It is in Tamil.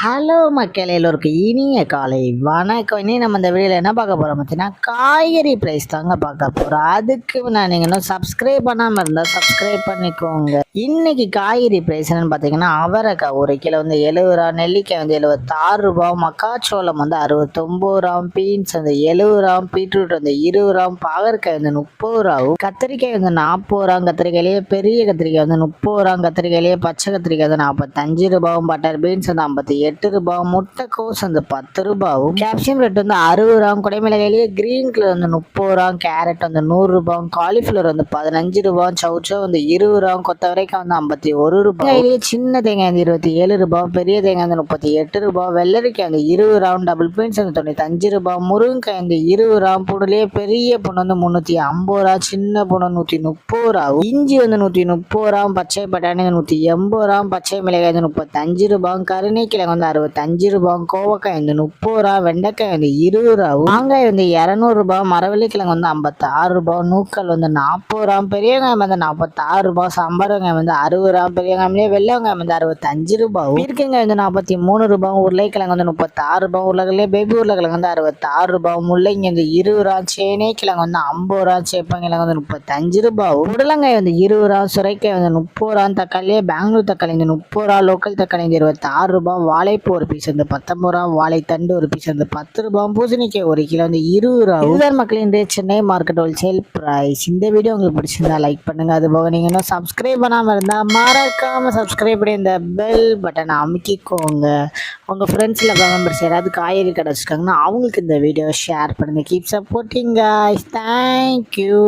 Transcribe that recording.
ஹலோ மக்கள் எல்லோருக்கும் இனிய காலை வணக்கம். இனி நம்ம இந்த வீடியோவில் என்ன பார்க்க போகிறோம் பார்த்தீங்கன்னா, காய்கறி ப்ரைஸ் தாங்க பார்க்க போகிறோம். அதுக்கு நான் நீங்கள் இன்னும் சப்ஸ்கிரைப் பண்ணாமல் இருந்தால் சப்ஸ்கிரைப் பண்ணிக்கோங்க. இன்னைக்கு காய்கறி ப்ரைஸ் என்னன்னு பார்த்தீங்கன்னா, அவரைக்காய் ஒரு கிலோ வந்து 70 ரூபா, நெல்லிக்காய் வந்து 76 ரூபா, மக்காச்சோளம் வந்து 69 ரூபா, பீன்ஸ் வந்து 70 ரூபா, பீட்ரூட் வந்து 20 ரூபா, பாகற்காய் வந்து 30 ரூபாவும், கத்திரிக்காய் வந்து 40 ரூபா, கத்திரிக்காயிலேயே பெரிய கத்திரிக்காய் வந்து 30 ரூபா, கத்திரிக்காயிலேயே பச்சை கத்திரிக்காய் வந்து 45 ரூபாவும், பட்டர் பீன்ஸ் வந்து 58 ரூபா, முட்டைக்கோஸ் வந்து 10 ரூபாவும், கேப்சியம் ரேட் வந்து 60 ரூபா, குடைமிளகாயிலேயே கிரீன் கலர் வந்து 30 ரூபா, கேரட் வந்து 100 ரூபா, காலிஃபிளவர் வந்து 15 ரூபா, சவுச்சோ வந்து 20 ரூபா, கொத்தவரைக்காய் வந்து 51 ரூபா, சின்ன தேங்காய் வந்து 27 ரூபா, பெரிய தேங்காய் வந்து 38 ரூபா, வெள்ளரிக்காய் வந்து 20 ரூபா, டபுள் பீன்ஸ் வந்து 95 ரூபா, முருங்கைக்காய் வந்து 20 ரூபா, புடலையே பெரிய பொண்ணு வந்து 350 ரூபா, சின்ன பொண்ணு 130 ரூபா, இஞ்சி வந்து 130 ரூபா, பச்சை பட்டாணி 180 ரூபா, பச்சை மிளகாய் வந்து 35 ரூபா, கருணைக்கிழங்கு வந்து 65 ரூபா, கோவக்காய் வந்து 30 ரூபா, வெண்டைக்காய் வந்து 20 ரூபா, மாங்காய் வந்து 200 ரூபா, மரவள்ளிக்கிழங்கு வந்து 56 ரூபா, நூக்கல் வந்து 40 ரூபா, பெரிய வெங்காயம் வந்து 46 ரூபா, சாம்பார் வெங்காயம் வந்து 60 ரூபா, பெரிய வெங்காயம்லேயே வெள்ளை வெங்காயம் வந்து 65 ரூபா, பீர்க்கங்காய் வந்து 43 ரூபா, உருளைக்கிழங்கு வந்து 36 ரூபா, உருளைக்கிழங்கு பேபி உருளைக்கிழங்கு வந்து 66 ரூபா, முள்ளங்கி வந்து 20 ரூபா, சேனை கிழங்கு வந்து 50 ரூபா, சேப்பங்கிழங்கு வந்து 35 ரூபா, புடலங்காய் வந்து 20 ரூபா, சுரைக்காய் வந்து 30 ரூபா, தக்காளியே பெங்களூர் தக்காளி வந்து 30 ரூபா, லோக்கல் தக்காளி வந்து 26 ரூபா, வாழைப்பூ ஒரு பீஸ் வந்து 19 ரூபா, வாழைத்தண்டு ஒரு பீஸ் வந்து 10 ரூபா, பூசணிக்காய் ஒரு கிலோ வந்து 20 ரூபா. இதுதான் மக்களின் சென்னை மார்க்கெட் ஹோல்சேல் பிரைஸ். இந்த வீடியோ உங்களுக்கு பிடிச்சிருந்தா லைக் பண்ணுங்க. அது போக நீங்க இன்னும் சப்ஸ்கிரைப் பண்ணாமல் இருந்தால் மறக்காம சப்ஸ்கிரைப் பண்ணி இந்த பெல் பட்டனை அமுக்கிக்கோங்க. உங்க ஃப்ரெண்ட்ஸ்ல மெம்பர்ஸ் யாராவது காய்கறி கடை வச்சுருக்காங்கன்னா அவங்களுக்கு இந்த வீடியோ ஷேர் பண்ணுங்க. Keep supporting guys. தேங்க்யூ.